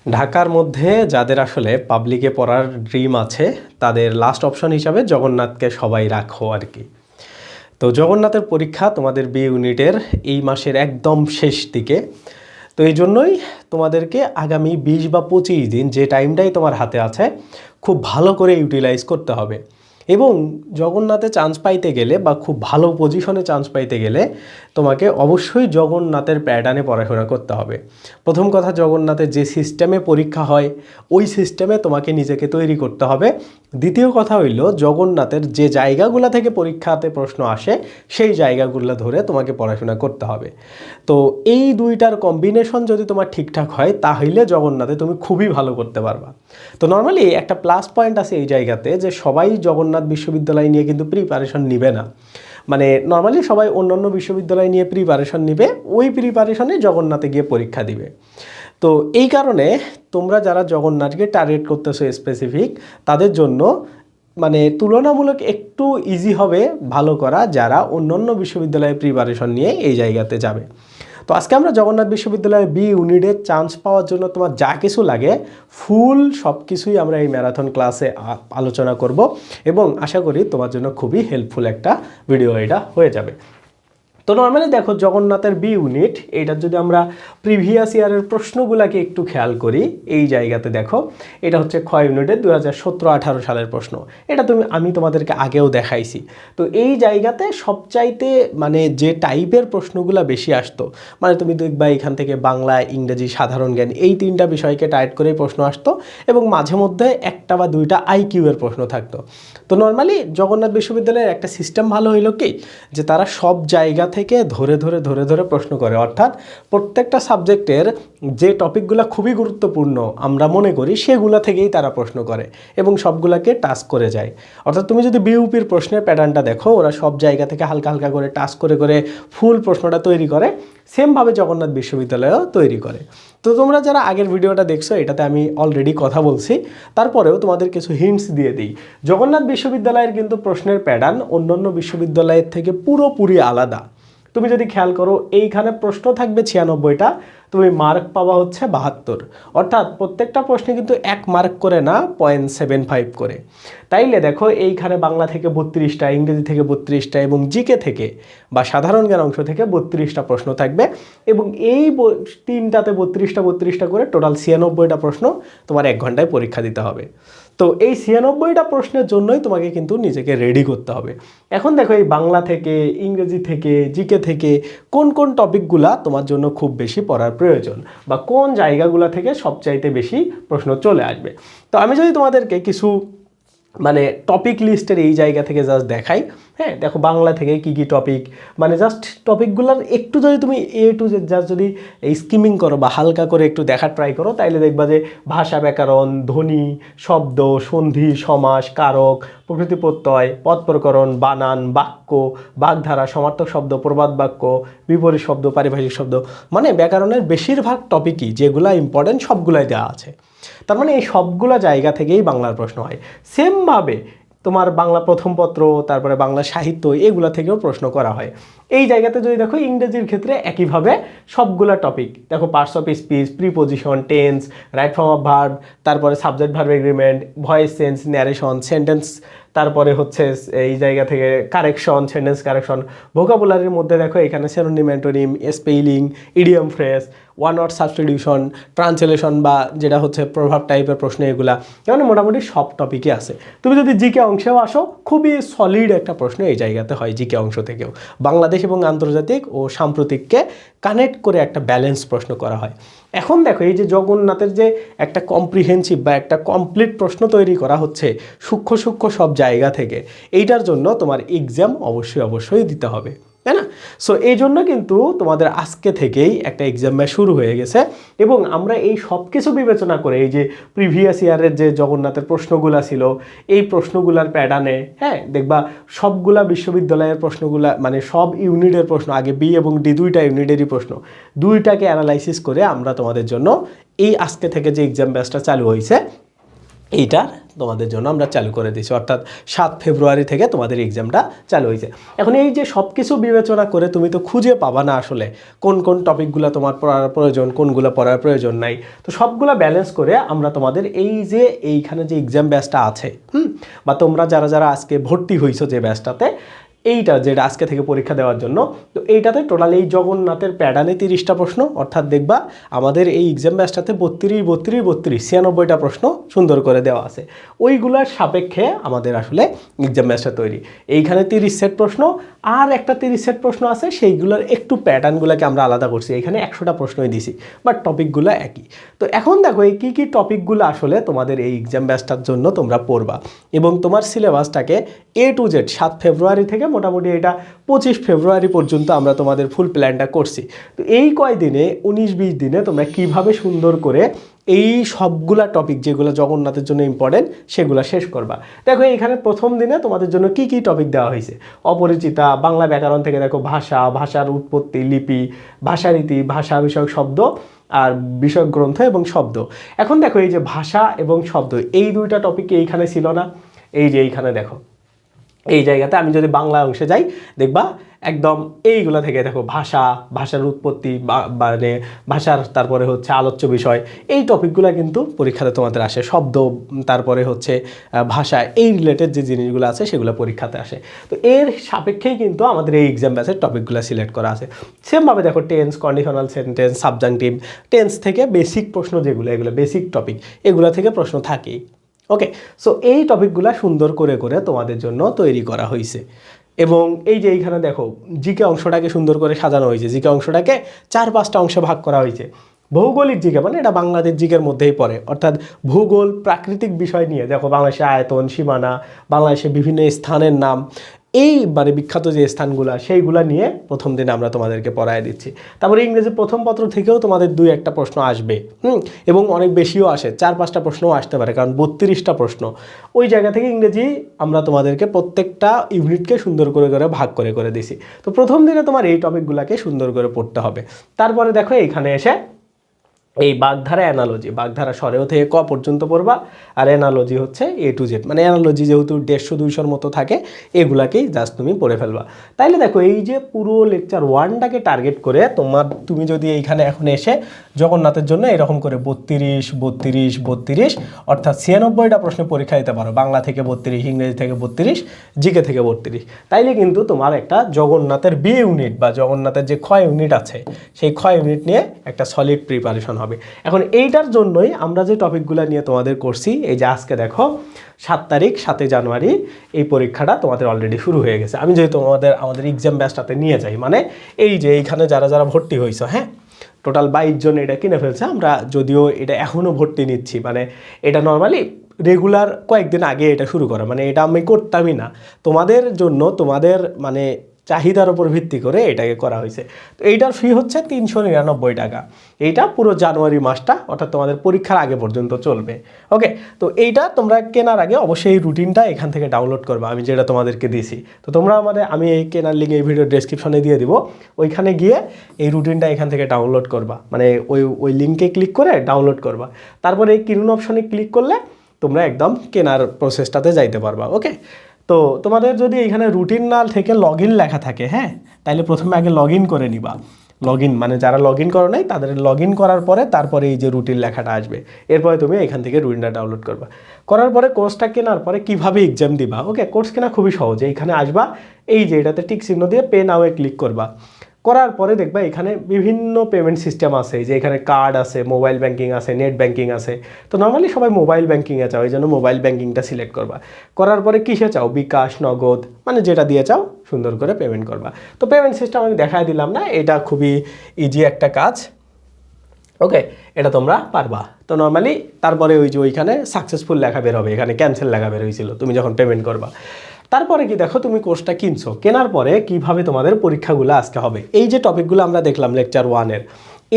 ঢাকার মধ্যে যাদের আসলে পাবলিকে পড়ার ড্রিম আছে তাদের লাস্ট অপশন হিসাবে জগন্নাথকে সবাই রাখো আর কি। তো জগন্নাথের পরীক্ষা তোমাদের বি ইউনিটের এই মাসের একদম শেষ দিকে। তো এই জন্যই তোমাদেরকে আগামী 20 বা 25 দিন যে টাইমটাই তোমার হাতে আছে খুব ভালো করে ইউটিলাইজ করতে হবে। এবং জগন্নাথে চান্স পাইতে গেলে বা খুব ভালো পজিশনে চান্স পাইতে গেলে তোমাকে অবশ্যই জগন্নাথের প্যাটার্নে পড়াশোনা করতে হবে। প্রথম কথা, জগন্নাথের যে সিস্টেমে পরীক্ষা হয় ওই সিস্টেমে তোমাকে নিজেকে তৈরি করতে হবে। দ্বিতীয় কথা হইল, জগন্নাথের যে জায়গাগুলো থেকে পরীক্ষাতে প্রশ্ন আসে সেই জায়গাগুলো ধরে তোমাকে পড়াশোনা করতে হবে। তো এই দুইটার কম্বিনেশন যদি তোমার ঠিকঠাক হয় তাহলে জগন্নাথে তুমি খুবই ভালো করতে পারবা। তো নর্মালি একটা প্লাস পয়েন্ট আছে এই জায়গাতে যে সবাই জগন্নাথ বিশ্ববিদ্যালয় নিয়ে কিন্তু প্রিপারেশন নিবে না। মানে নর্মালি সবাই অন্য অন্য বিশ্ববিদ্যালয় নিয়ে প্রিপারেশন নিবে, ওই প্রিপারেশনে জগন্নাথে গিয়ে পরীক্ষা দিবে। তো এই কারণে তোমরা যারা জগন্নাথকে টার্গেট করতেছো স্পেসিফিক, তাদের জন্য মানে তুলনামূলক একটু ইজি হবে ভালো করা যারা অন্য অন্য বিশ্ববিদ্যালয়ে প্রিপারেশন নিয়ে এই জায়গাতে যাবে। তো আজকে আমরা জগন্নাথ বিশ্ববিদ্যালয়ের বি ইউনিটের চান্স পাওয়ার জন্য তোমার যা কিছু লাগে ফুল সব কিছুই আমরা এই ম্যারাথন ক্লাসে আলোচনা করব এবং আশা করি তোমার জন্য খুবই হেল্পফুল একটা ভিডিও এটা হয়ে যাবে। তো নর্মালি দেখো, জগন্নাথের বি ইউনিট এইটার যদি আমরা প্রিভিয়াস ইয়ারের প্রশ্নগুলোকে একটু খেয়াল করি, এই জায়গাতে দেখো এটা হচ্ছে খ ইউনিটের 2017-18 সালের প্রশ্ন। এটা আমি তোমাদেরকে আগেও দেখাইছি। তো এই জায়গাতে সবচাইতে মানে যে টাইপের প্রশ্নগুলো বেশি আসতো, মানে তুমি দেখবা এখান থেকে বাংলা, ইংরেজি, সাধারণ জ্ঞান এই তিনটা বিষয়কে টাইট করে প্রশ্ন আসতো এবং মাঝে মধ্যে একটা বা দুইটা আইকিউ এর প্রশ্ন থাকতো। তো নর্মালি জগন্নাথ বিশ্ববিদ্যালয়ের একটা সিস্টেম ভালো হইলো কি, যে তারা সব জায়গা থেকে ধরে ধরে প্রশ্ন করে, অর্থাৎ প্রত্যেকটা সাবজেক্টের যে টপিকগুলো খুবই গুরুত্বপূর্ণ আমরা মনে করি সেগুলো থেকেই তারা প্রশ্ন করে এবং সবগুলোকে টাচ করে যায়। অর্থাৎ তুমি যদি বিউপির প্রশ্নের প্যাটার্নটা দেখো, ওরা সব জায়গা থেকে হালকা হালকা করে টাচ করে ফুল প্রশ্নটা তৈরি করে, সেমভাবে জগন্নাথ বিশ্ববিদ্যালয়ও তৈরি করে। তো তোমরা যারা আগের ভিডিওটা দেখছো এটাতে আমি অলরেডি কথা বলছি, তারপরেও তোমাদের কিছু হিন্টস দিয়ে দিই। জগন্নাথ বিশ্ববিদ্যালয়ের কিন্তু প্রশ্নের প্যাটার্ন অন্যান্য বিশ্ববিদ্যালয়ের থেকে পুরোপুরি আলাদা। তুমি যদি খেয়াল করো, এইখানে প্রশ্ন থাকবে 96টা, তুমি মার্ক পাওয়া হচ্ছে 72। অর্থাৎ প্রত্যেকটা প্রশ্নে কিন্তু 1 মার্ক করে না, 0.75 করে। তাইলে দেখো এইখানে বাংলা থেকে 32টা, ইংরেজি থেকে 32টা এবং জিকে থেকে বা সাধারণ জ্ঞান অংশ থেকে 32টা প্রশ্ন থাকবে এবং এই তিনটাতে 32টা করে টোটাল 96টা প্রশ্ন তোমার 1 ঘন্টায় পরীক্ষা দিতে হবে। তো এই 96টা প্রশ্নের জন্যই তোমাকে কিন্তু নিজেকে রেডি করতে হবে। এখন দেখো, এই বাংলা থেকে, ইংরেজি থেকে, জিকে থেকে কোন কোন টপিকগুলা তোমার জন্য খুব বেশি পড়ার প্রয়োজন বা কোন জায়গাগুলো থেকে সবচাইতে বেশি প্রশ্ন চলে আসবে। তো আমি যদি তোমাদেরকে কিছু মানে টপিক লিস্টের এই জায়গা থেকে জাস্ট দেখাই, হ্যাঁ দেখো বাংলা থেকে কি কি টপিক, মানে জাস্ট টপিকগুলোর একটু যদি তুমি টু জাস্ট যদি স্কিমিং করো বা হালকা করে একটু দেখার ট্রাই করো, তাইলে দেখবা যে ভাষা, ব্যাকরণ, ধ্বনি, শব্দ, সন্ধি, সমাস, কারক, প্রকৃতি প্রত্যয়, পদ প্রকরণ, বানান, বাক্য, বাগধারা, সমার্থক শব্দ, প্রবাদ বাক্য, বিপরীত শব্দ, পারিভাষিক শব্দ, মানে ব্যাকরণের বেশিরভাগ টপিকই যেগুলো ইম্পর্টেন্ট সবগুলাই দেওয়া আছে। তার মানে এই সবগুলা জায়গা থেকেই বাংলার প্রশ্ন হয়। সেমভাবে তোমার বাংলা প্রথম পত্র, তারপরে বাংলা সাহিত্য, এগুলা থেকেও প্রশ্ন করা হয়। এই জায়গাতে যদি দেখো, ইংরেজির ক্ষেত্রে একইভাবে সবগুলা টপিক দেখো, parts of speech, preposition, tense, right form of verb, তারপরে subject verb agreement, voice change, narration, sentence, তারপরে হচ্ছে এই জায়গা থেকে কারেকশন, সেন্টেন্স কারেকশন, ভোকাবুলারির মধ্যে দেখো এখানে synonym, antonym, spelling, idiom phrase, one word substitution, translation বা যেটা হচ্ছে প্রভাব টাইপের প্রশ্ন, এগুলা মানে মোটামুটি সব টপিকই আছে। তুমি যদি জিকে অংশেও আসো, খুবই সলিড একটা প্রশ্ন এই জায়গাতে হয় জিকে অংশ থেকেও। বাংলাদেশ এবং আন্তর্জাতিক ও সাম্প্রতিককে কানেক্ট করে একটা ব্যালেন্স প্রশ্ন করা হয়। এখন দেখো, এই যে জগন্নাথের যে একটা কম্প্রিহেন্সিভ বা একটা কমপ্লিট প্রশ্ন তৈরি করা হচ্ছে সূক্ষ্ম সূক্ষ্ম সব জায়গা থেকে, এইটার জন্য তোমার এক্সাম অবশ্যই দিতে হবে, তাই না? সো এই জন্য কিন্তু তোমাদের আজকে থেকেই একটা এক্সাম ব্যাচ শুরু হয়ে গেছে এবং আমরা এই সব কিছু বিবেচনা করে, এই যে প্রিভিয়াস ইয়ারের যে জগন্নাথের প্রশ্নগুলা ছিল, এই প্রশ্নগুলার প্যাটার্নে, হ্যাঁ দেখবা সবগুলা বিশ্ববিদ্যালয়ের প্রশ্নগুলা, মানে সব ইউনিটের প্রশ্ন, আগে বি এবং ডি দুইটা ইউনিটেরই প্রশ্ন, দুইটাকে অ্যানালাইসিস করে আমরা তোমাদের জন্য এই আজকে থেকে যে এক্সাম ব্যাচটা চালু হয়েছে এইটা তোমাদের জন্য আমরা চালু করে দিয়েছি, অর্থাৎ 7 ফেব্রুয়ারি থেকে তোমাদের এক্সামটা চালু হয়েছে। এখন এই যে সব কিছু বিবেচনা করে তুমি তো খুঁজে পাবা না আসলে কোন কোন টপিকগুলো তোমার পড়ার প্রয়োজন, কোনগুলো পড়ার প্রয়োজন নাই। তো সবগুলো ব্যালেন্স করে আমরা তোমাদের এই যে এইখানে যে এক্সাম ব্যাচটা আছে, বা তোমরা যারা যারা আজকে ভর্তি হইছো যে ব্যাচটাতে, এইটা যেটা আজকে থেকে পরীক্ষা দেওয়ার জন্য, তো এইটাতে টোটাল এই জগন্নাথের প্যাটার্নে 30টা প্রশ্ন, অর্থাৎ দেখবা আমাদের এই এক্সাম ব্যাচটাতে 96টা প্রশ্ন সুন্দর করে দেওয়া আছে। ওইগুলার সাপেক্ষে আমাদের আসলে এক্সাম ব্যাচটা তৈরি। এইখানে 30 সেট প্রশ্ন আর একটা 30 সেট প্রশ্ন আছে, সেইগুলোর একটু প্যাটার্নগুলোকে আমরা আলাদা করছি। এখানে 100টা প্রশ্নই দিছি, বাট টপিকগুলো একই। তো এখন দেখো এই কী কী টপিকগুলো আসলে তোমাদের এই এক্সাম ব্যাচটার জন্য তোমরা পড়বা, এবং তোমার সিলেবাসটাকে A to Z 7 ফেব্রুয়ারি থেকে মোটামুটি এটা 25 ফেব্রুয়ারি পর্যন্ত আমরা তোমাদের ফুল প্ল্যানটা করছি। তো এই কয়দিনে 19-20 দিনে তোমরা কিভাবে সুন্দর করে এই সবগুলা টপিক যেগুলো জগন্নাথের জন্য ইম্পর্টেন্ট সেগুলো শেষ করবা। দেখো এখানে প্রথম দিনে তোমাদের জন্য কি কি টপিক দেওয়া হয়েছে, অপরিচিতা, বাংলা ব্যাকরণ থেকে দেখো ভাষা, ভাষার উৎপত্তি, লিপি, ভাষারীতি, ভাষা বিষয়ক শব্দ আর বিষয়ক গ্রন্থ এবং শব্দ। এখন দেখো এই যে ভাষা এবং শব্দ এই দুইটা টপিক এইখানে ছিল না, এই যে এইখানে দেখো এই জায়গাতে আমি যদি বাংলা অংশে যাই দেখবা একদম এইগুলা থেকে দেখো ভাষা, ভাষার উৎপত্তি, মানে ভাষার তারপরে হচ্ছে আলোচ্য বিষয়, এই টপিকগুলো কিন্তু পরীক্ষাতে তোমাদের আসে। শব্দ, তারপরে হচ্ছে ভাষা, এই রিলেটেড যে জিনিসগুলো আছে সেগুলো পরীক্ষাতে আসে। তো এর সাপেক্ষেই কিন্তু আমাদের এই এক্সাম ব্যাচের টপিকগুলো সিলেক্ট করা আছে। সেমভাবে দেখো tense, conditional sentence, subjunctive, tense থেকে বেসিক প্রশ্ন যেগুলো, এগুলো বেসিক টপিক, এগুলো থেকে প্রশ্ন থাকেই। ওকে, সো এই টপিকগুলো সুন্দর করে করে তোমাদের জন্য তৈরি করা হয়েছে। এবং এই যে এইখানে দেখো জিকে অংশটাকে সুন্দর করে সাজানো হয়েছে। জিকে অংশটাকে 4-5টা অংশে ভাগ করা হয়েছে। ভৌগোলিক জিকে মানে এটা বাংলাদেশ জিকের মধ্যেই পড়ে, অর্থাৎ ভূগোল, প্রাকৃতিক বিষয় নিয়ে দেখো বাংলাদেশের আয়তন, সীমানা, বাংলাদেশের বিভিন্ন স্থানের নাম, এই মানে বিখ্যাত যে স্থানগুলো সেইগুলো নিয়ে প্রথম দিনে আমরা তোমাদেরকে পড়ায় দিচ্ছি। তারপরে ইংরেজি প্রথম পত্র থেকেও তোমাদের 2-1টা প্রশ্ন আসবে, এবং অনেক বেশিও আসে, 4-5টা প্রশ্নও আসতে পারে, কারণ 32টা প্রশ্ন। ওই জায়গা থেকে ইংরেজি আমরা তোমাদেরকে প্রত্যেকটা ইউনিটকে সুন্দর করে করে ভাগ করে করে দিছি। তো প্রথম দিনে তোমার এই টপিকগুলোকে সুন্দর করে পড়তে হবে। তারপরে দেখো এইখানে এসে এই বাগধারা অ্যানালজি, বাগধারা সরেও থেকে ক পর্যন্ত পড়বা, আর অ্যানালজি হচ্ছে A to Z, মানে অ্যানালজি যেহেতু 150-200 মতো থাকে, এগুলাকেই জাস্ট তুমি পড়ে ফেলবা। তাইলে দেখো এই যে পুরো লেকচার 1টাকে টার্গেট করে তুমি যদি এইখানে এখন এসে জগন্নাথের জন্য এরকম করে 32, 32, 32, অর্থাৎ 96টা প্রশ্ন পরীক্ষা দিতে পারো, বাংলা থেকে 32, ইংরেজি থেকে 32, জিকে থেকে 32, তাইলে কিন্তু তোমার একটা জগন্নাথের B ইউনিট বা জগন্নাথের যে খ ইউনিট আছে সেই খ ইউনিট নিয়ে একটা সলিড প্রিপারেশন হবে। এখন এইটার জন্যই আমরা যে টপিকগুলো নিয়ে তোমাদের করছি, এই যে আজকে দেখো 7 তারিখ 7 জানুয়ারি এই পরীক্ষাটা তোমাদের অলরেডি শুরু হয়ে গেছে। আমি যদি আমাদের এক্সাম ব্যাচটাতে নিয়ে যাই, মানে এই যে এইখানে যারা যারা ভর্তি হয়েছে, হ্যাঁ টোটাল 22 জন এটা কিনে ফেলছে। আমরা যদিও এটা এখনও ভর্তি নিচ্ছি, মানে এটা নর্মালি রেগুলার কয়েকদিন আগে এটা শুরু করা, মানে এটা আমি করতামই না, তোমাদের জন্য তোমাদের মানে চাহিদার উপর ভিত্তি করে এটাকে করা হয়েছে। তো এইটার ফি হচ্ছে 399 টাকা। এইটা পুরো জানুয়ারি মাসটা, অর্থাৎ তোমাদের পরীক্ষার আগে পর্যন্ত চলবে। ওকে, তো এইটা তোমরা কেনার আগে অবশ্যই এই রুটিনটা এখান থেকে ডাউনলোড করবা, আমি যেটা তোমাদেরকে দিছি। তো তোমরা আমি এই কেনার লিঙ্ক এই ভিডিও ডেসক্রিপশনে দিয়ে দিব, ওইখানে গিয়ে এই রুটিনটা এখান থেকে ডাউনলোড করবা, মানে ওই লিঙ্কে ক্লিক করে ডাউনলোড করবা। তারপরে এই কিনুন অপশনে ক্লিক করলে তোমরা একদম কেনার প্রসেসটাতে যাইতে পারবা। ওকে, তো তোমাদের যদি এখানে রুটিন না থেকে লগ ইন লেখা থাকে, হ্যাঁ, তাহলে প্রথমে আগে লগ ইন করে নিবা। লগ ইন মানে যারা লগ ইন করো নাই তাদের লগ ইন করার পরে তারপরে এই যে রুটিন লেখাটা আসবে, এরপরে তুমি এখান থেকে রুটিনটা ডাউনলোড করবা। করার পরে কোর্সটা কেনার পরে কীভাবে এক্সাম দিবা, ওকে, কোর্স কেনা খুবই সহজ। এইখানে আসবা, এই যে এটাতে টিক চিহ্ন দিয়ে পে নাওয়ে ক্লিক করবা। করার পরে দেখবা এখানে বিভিন্ন পেমেন্ট সিস্টেম আছে, যে এখানে কার্ড আছে, মোবাইল ব্যাঙ্কিং আছে, নেট ব্যাঙ্কিং আছে। তো নর্মালি সবাই মোবাইল ব্যাঙ্কিংয়ে চাও, এই জন্য মোবাইল ব্যাঙ্কিংটা সিলেক্ট করবা। করার পরে কিসে চাও, বিকাশ, নগদ, মানে যেটা দিয়ে চাও সুন্দর করে পেমেন্ট করবা। তো পেমেন্ট সিস্টেম আমি দেখাই দিলাম না, এটা খুবই ইজি একটা কাজ। ওকে, এটা তোমরা পারবা। তো নর্মালি তারপরে ওই যে ওইখানে সাকসেসফুল লেখা বের হবে, এখানে ক্যান্সেল লেখা বের হয়েছিল তুমি যখন পেমেন্ট করবা। তারপরে কি দেখো তুমি কোর্সটা কিনছো, কেনার পরে কিভাবে তোমাদের পরীক্ষাগুলো আজকে হবে, এই যে টপিকগুলো আমরা দেখলাম লেকচার 1-এর,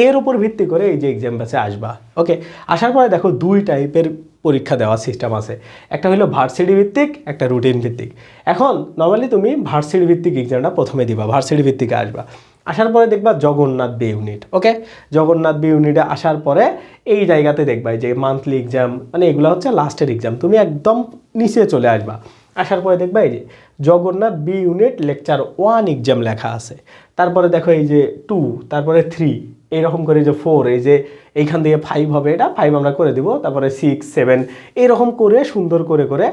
এর উপর ভিত্তি করে এই যে এক্সাম ব্যাচে আসবা। ওকে, আসার পরে দেখো 2 টাইপের পরীক্ষা দেওয়ার সিস্টেম আছে, একটা হলো ভার্সিটি ভিত্তিক, একটা রুটিন ভিত্তিক। এখন নর্মালি তুমি ভার্সিটি ভিত্তিক এক্সামটা প্রথমে দিবা, ভার্সিটি ভিত্তিকে আসবা। আসার পরে দেখবা জগন্নাথ বি ইউনিট। ওকে, জগন্নাথ বি ইউনিটে আসার পরে এই জায়গাতে দেখবা যে মান্থলি এক্সাম, মানে এগুলো হচ্ছে লাস্টের এক্সাম, তুমি একদম নিচে চলে আসবা। আসার পরে দেখবা এই যে Jagannath B unit lecture 1 exam লেখা আছে। তারপরে দেখো এই যে 2, তারপরে 3, এইরকম করে যে 4, এই যে এইখান দিয়ে 5 হবে, এটা 5 আমরা করে দিব, তারপরে 6, 7 এইরকম করে সুন্দর করে করে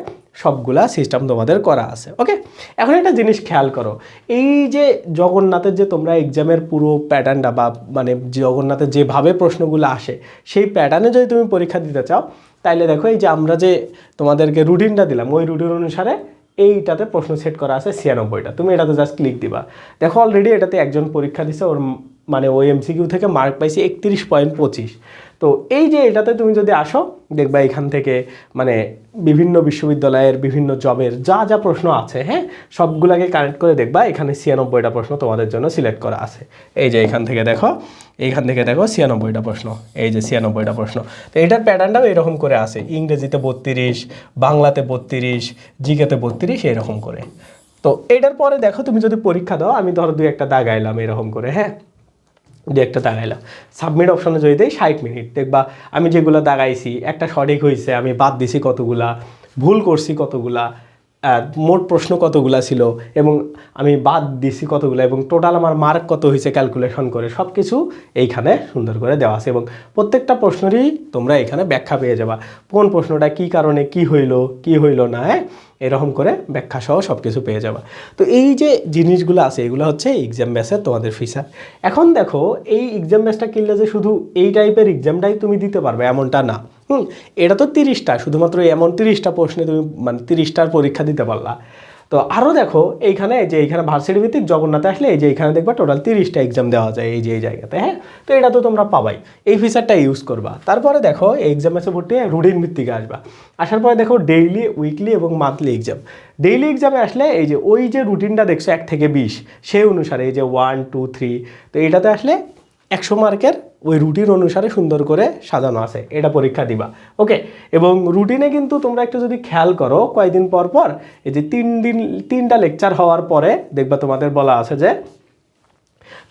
সবগুলা সিস্টেম তোমাদের করা আছে। ওকে, এখন একটা জিনিস খেয়াল করো, এই যে জগন্নাথের যে তোমরা এক্সামের পুরো প্যাটার্নটা বা মানে জগন্নাথের যেভাবে প্রশ্নগুলো আসে সেই প্যাটার্নে যদি তুমি পরীক্ষা দিতে চাও, তাইলে দেখো এই যে আমরা যে তোমাদেরকে রুটিনটা দিলাম, ওই রুটিন অনুসারে এইটাতে প্রশ্ন সেট করা আছে 96টা। তুমি এটাতে জাস্ট ক্লিক দিবা, দেখো অলরেডি এটাতে একজন পরীক্ষা দিছে, ওর মানে ওই এমসিকিউ থেকে মার্ক পাইছে 31.25। তো এই যে এটাতে তুমি যদি আসো, দেখবা এখান থেকে মানে বিভিন্ন বিশ্ববিদ্যালয়ের বিভিন্ন জবের যা যা প্রশ্ন আছে, হ্যাঁ, সবগুলাকে কানেক্ট করে দেখবা এখানে 96টা প্রশ্ন তোমাদের জন্য সিলেক্ট করা আছে। এই যে এখান থেকে দেখো, এইখান থেকে দেখো 96টা প্রশ্ন, এই যে 96টা প্রশ্ন। তো এটার প্যাটার্নটাও এরকম করে আছে, ইংরেজিতে 32, বাংলাতে 32, জিকেতে 32, এরকম করে। তো এটার পরে দেখো তুমি যদি পরীক্ষা দাও, আমি ধরো 2-1টা দাগাইলাম এরকম করে, হ্যাঁ, 2-1টা দাগাইলাম, সাবমিট অপশনে যদি দেই 60 মিনিট, দেখবা আমি যেগুলো দাগাইছি একটা সঠিক হয়েছে, আমি বাদ দিছি কতগুলা, ভুল করছি কতগুলা, মোট প্রশ্ন কতগুলা ছিল এবং আমি বাদ দিছি কতগুলো, এবং টোটাল আমার মার্ক কত হয়েছে ক্যালকুলেশন করে সব কিছু এইখানে সুন্দর করে দেওয়া আছে। এবং প্রত্যেকটা প্রশ্নেরই তোমরা এখানে ব্যাখ্যা পেয়ে যাবা, কোন প্রশ্নটা কী কারণে কী হইলো না, হ্যাঁ, এরকম করে ব্যাখ্যা সহ সব কিছু পেয়ে যাবা। তো এই যে জিনিসগুলো আছে এগুলো হচ্ছে এক্সাম বেসের তোমাদের ফিচার। এখন দেখো এই এক্সাম বেসটা কিনলে যে শুধু এই টাইপের এক্সামটাই তুমি দিতে পারবে এমনটা না। এটা তো 30টা, শুধুমাত্র এমন 30টা প্রশ্নে তুমি মানে 30টার পরীক্ষা দিতে পারলা। তো আরও দেখো এইখানে যে এইখানে ভার্সিটি ভিত্তিক জগন্নাথে আসলে এই যে এইখানে দেখবা টোটাল 30টা এক্সাম দেওয়া যায় এই যে এই জায়গাতে, হ্যাঁ। তো এটা তো তোমরা পাবাই, এই ফিচারটা ইউজ করবা। তারপরে দেখো এই এক্সাম এসে ভর্তি রুটিন ভিত্তিকে আসবা, আসার পরে দেখো ডেইলি, উইকলি এবং মান্থলি এক্সাম। ডেইলি এক্সামে আসলে এই যে ওই যে রুটিনটা দেখছো 1 থেকে 20, সেই অনুসারে এই যে 1, 2, 3, তো এটাতে আসলে 100 মার্কের ওই রুটিন অনুসারে সুন্দর করে সাজানো আছে, এটা পরীক্ষা দিবা। ওকে, এবং রুটিনে কিন্তু তোমরা একটু যদি খেয়াল করো, কয়েকদিন পর পর এই যে 3টা লেকচার হওয়ার পরে দেখবা তোমাদের বলা আছে যে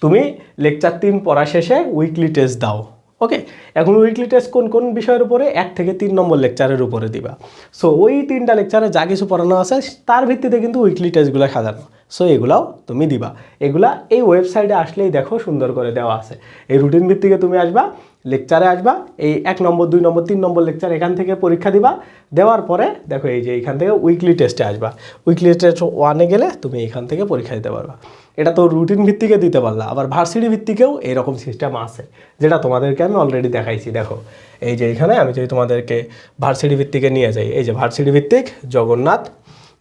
তুমি লেকচার 3 পড়া শেষে উইকলি টেস্ট দাও। ওকে, এখন উইকলি টেস্ট কোন কোন বিষয়ের উপরে, 1 থেকে 3 নম্বর লেকচারের উপরে দিবা। সো ওই 3টা লেকচারে যা কিছু পড়ানো আছে তার ভিত্তিতে কিন্তু উইকলি টেস্টগুলো সাজানো। সো এগুলাও তুমি দিবা, এগুলা এই ওয়েবসাইটে আসলেই দেখো সুন্দর করে দেওয়া আছে। এই রুটিন ভিত্তিকে তুমি আসবা, লেকচারে আসবা, এই 1 নম্বর 2 নম্বর 3 নম্বর লেকচার এখান থেকে পরীক্ষা দিবা, দেওয়ার পরে দেখো এই যে এখান থেকে উইকলি টেস্টে আসবা, উইকলি টেস্ট 1-এ গেলে তুমি এখান থেকে পরীক্ষা দিতে পারবা। এটা তো রুটিন ভিত্তিকে দিতে পারলা, আবার ভার্সিটি ভিত্তিকেও এরকম সিস্টেম আছে, যেটা তোমাদেরকে আমি অলরেডি দেখাইছি। দেখো এই যে এখানে আমি যদি তোমাদেরকে ভার্সিটি ভিত্তিকে নিয়ে যাই, এই যে ভার্সিটি ভিত্তিক জগন্নাথ,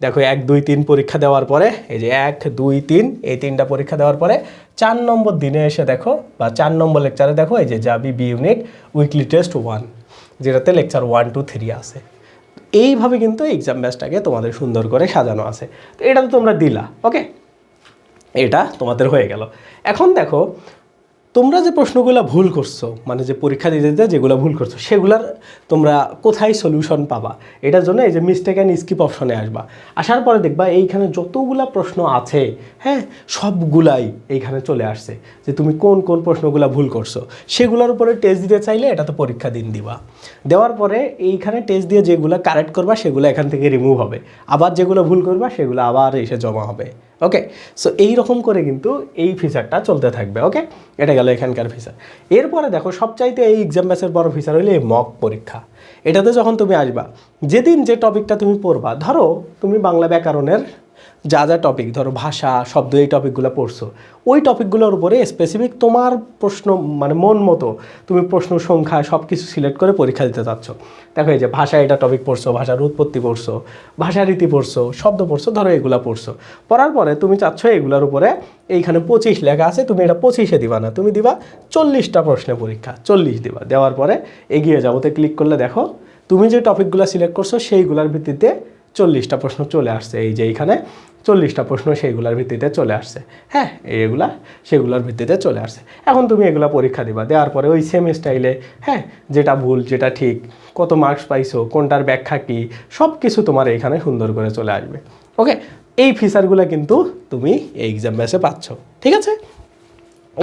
দেখো 1, 2, 3 পরীক্ষা দেওয়ার পরে এই যে 1, 2, 3 এই 3টা পরীক্ষা দেওয়ার পরে 4 নম্বর দিনে এসে দেখো, বা 4 নম্বর লেকচারে দেখো এই যে যাবি বি ইউনিট উইকলি টেস্ট 1, যেটাতে লেকচার 1, 2, 3 আছে। এইভাবে কিন্তু এক্সাম ব্যাচটাকে তোমাদের সুন্দর করে সাজানো আছে। তো এটা তো তোমরা দিলা, ওকে, এটা তোমাদের হয়ে গেল। এখন দেখো তোমরা যে প্রশ্নগুলো ভুল করছো, মানে যে পরীক্ষা দিতে দিতে যেগুলো ভুল করছো সেগুলার তোমরা কোথায় সলিউশন পাবা, এটার জন্য এই যে মিস্টেক অ্যান্ড স্কিপ অপশনে আসবা। আসার পরে দেখবা এইখানে যতগুলা প্রশ্ন আছে, হ্যাঁ, সবগুলাই এইখানে চলে আসছে যে তুমি কোন কোন প্রশ্নগুলো ভুল করছো। সেগুলোর উপরে টেস্ট দিতে চাইলে এটা তো পরীক্ষা দিন দিবা, দেওয়ার পরে এইখানে টেস্ট দিয়ে যেগুলো কারেক্ট করবা সেগুলো এখান থেকে রিমুভ হবে, আবার যেগুলো ভুল করবা সেগুলো আবার এসে জমা হবে। ওকে, সো এইরকম করে কিন্তু এই ফিচারটা চলতে থাকবে। ওকে, এটা গেল এখানকার ফিচার। এরপরে দেখো সবচাইতে এই এক্সাম ব্যাচের বড় ফিচার হইলে এই মক পরীক্ষা। এটাতে যখন তুমি আসবা, যেদিন যে টপিকটা তুমি পড়বা, ধরো তুমি বাংলা ব্যাকরণের যা যা টপিক, ধরো ভাষা, শব্দ, এই টপিকগুলো পড়ছো, ওই টপিকগুলোর উপরে স্পেসিফিক তোমার প্রশ্ন মানে মন মতো তুমি প্রশ্ন সংখ্যা সব কিছু সিলেক্ট করে পরীক্ষা দিতে চাচ্ছ। দেখো এই যে ভাষা, এটা টপিক পড়ছো, ভাষার উৎপত্তি পড়ছো, ভাষার রীতি পড়ছো, শব্দ পড়ছো, ধরো এগুলা পড়ছো। পড়ার পরে তুমি চাচ্ছ এগুলোর উপরে এইখানে 25 লেখা আছে, তুমি এটা 25-এ দিবা না, তুমি দিবা 40টা প্রশ্নের পরীক্ষা, 40 দিবা। দেওয়ার পরে এগিয়ে যাবোতে ক্লিক করলে দেখো তুমি যে টপিকগুলো সিলেক্ট করছো সেইগুলোর ভিত্তিতে 40টা প্রশ্ন চলে আসছে। এই যে এইখানে 40টা প্রশ্ন সেইগুলোর ভিত্তিতে চলে আসছে, হ্যাঁ, এইগুলা সেগুলোর ভিত্তিতে চলে আসছে। এখন তুমি এগুলা পরীক্ষা দিবা, দেওয়ার পরে ওই সেম স্টাইলে, হ্যাঁ, যেটা ভুল যেটা ঠিক, কত মার্কস পাইছো, কোনটার ব্যাখ্যা কী, সব কিছু তোমার এইখানে সুন্দর করে চলে আসবে। ওকে, এই ফিচারগুলো কিন্তু তুমি এই এক্সাম ব্যাচে পাচ্ছ, ঠিক আছে।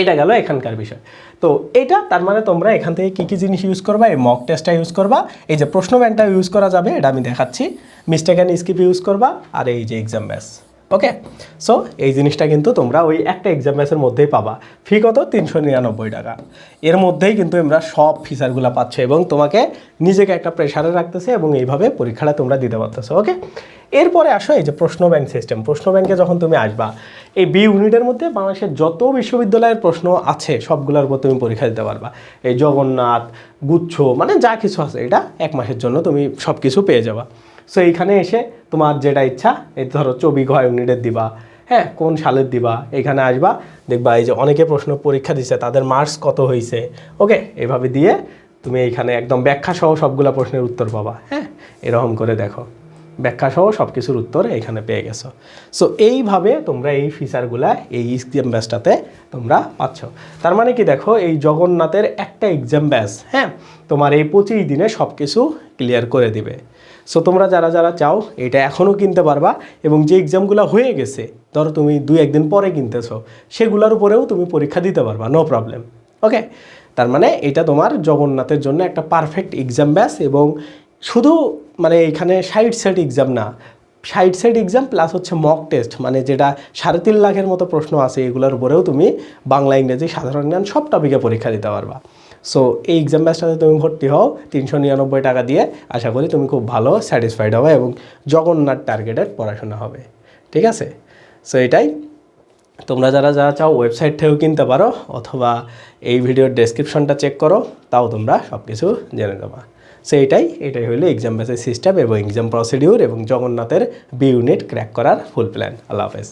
এটা গেল এখানকার বিষয়। তো এটা তার মানে তোমরা এখান থেকে কী কী জিনিস ইউজ করবা, এই মক টেস্টটা ইউজ করবা, এই যে প্রশ্ন ব্যাংকটা ইউজ করা যাবে, এটা আমি দেখাচ্ছি, মিস্টেক অ্যান্ড স্কিপ ইউজ করবা, আর এই যে এক্সাম ব্যাস। ওকে, সো এই জিনিসটা কিন্তু তোমরা ওই একটা এক্সাম ব্যাসের মধ্যেই পাবা। ফি কত? 399 টাকা। এর মধ্যেই কিন্তু আমরা সব ফিচারগুলো পাচ্ছ এবং তোমাকে নিজেকে একটা প্রেশারে রাখতেছে এবং এইভাবে পরীক্ষাটা তোমরা দিতে পারতেছো। ওকে, এরপরে আসো এই যে প্রশ্ন ব্যাংক সিস্টেম। প্রশ্ন ব্যাংকে যখন তুমি আসবা, এই বি ইউনিটের মধ্যে বাংলাদেশের যত বিশ্ববিদ্যালয়ের প্রশ্ন আছে সবগুলোর উপর তুমি পরীক্ষা দিতে পারবা। এই জগন্নাথ, গুচ্ছ, মানে যা কিছু আছে এটা 1 মাসের জন্য তুমি সব কিছু পেয়ে যাবা। সো এইখানে এসে তোমার যেটা ইচ্ছা, এই ধরো 24 ইউনিটের দিবা, হ্যাঁ, কোন সালের দিবা, এখানে আসবা, দেখবা এই যে অনেকে প্রশ্ন পরীক্ষা দিচ্ছে তাদের মার্কস কত হয়েছে। ওকে, এভাবে দিয়ে তুমি এইখানে একদম ব্যাখ্যা সহ সবগুলা প্রশ্নের উত্তর পাবা। হ্যাঁ, এরকম করে দেখো, ব্যাখ্যা সহ সব কিছুর উত্তর এখানে পেয়ে গেছো। সো এইভাবে তোমরা এই ফিচারগুলা এই এক্সাম ব্যাচটাতে তোমরা পাচ্ছ। তার মানে কি দেখো, এই জগন্নাথের একটা এক্সাম ব্যাচ, হ্যাঁ, তোমার এই 25 দিনে সব কিছু ক্লিয়ার করে দিবে। সো তোমরা যারা যারা চাও এটা এখনও কিনতে পারবা এবং যে এক্সামগুলো হয়ে গেছে, ধরো তুমি 2-1 দিন পরে কিনতেছো, সেগুলোর উপরেও তুমি পরীক্ষা দিতে পারবা, নো প্রবলেম। ওকে, তার মানে এটা তোমার জগন্নাথের জন্য একটা পারফেক্ট এক্সাম ব্যাচ। এবং শুধু মানে এখানে 60 সেট এক্সাম না, 60 সেট এক্সাম প্লাস হচ্ছে মক টেস্ট, মানে যেটা 3.5 লাখের মতো প্রশ্ন আছে, এগুলোর উপরেও তুমি বাংলা, ইংরেজি, সাধারণ জ্ঞান সব টপিকে পরীক্ষা দিতে পারবা। সো এই এক্সাম ব্যাচটাতে তুমি ভর্তি হও 399 টাকা দিয়ে। আশা করি তুমি খুব ভালো স্যাটিসফাইড হবে এবং জগন্নাথ টার্গেটেড পড়াশোনা হবে। ঠিক আছে, সো এটাই। তোমরা যারা যারা চাও ওয়েবসাইট থেকেও কিনতে পারো, অথবা এই ভিডিওর ডেসক্রিপশনটা চেক করো, তাও তোমরা সব কিছু জেনে দেবা। সো এটাই হলো এক্সাম ব্যাচের সিস্টেম এবং এক্সাম প্রসিডিউর এবং জগন্নাথের বি ইউনিট ক্র্যাক করার ফুল প্ল্যান। আল্লাহ হাফেজ।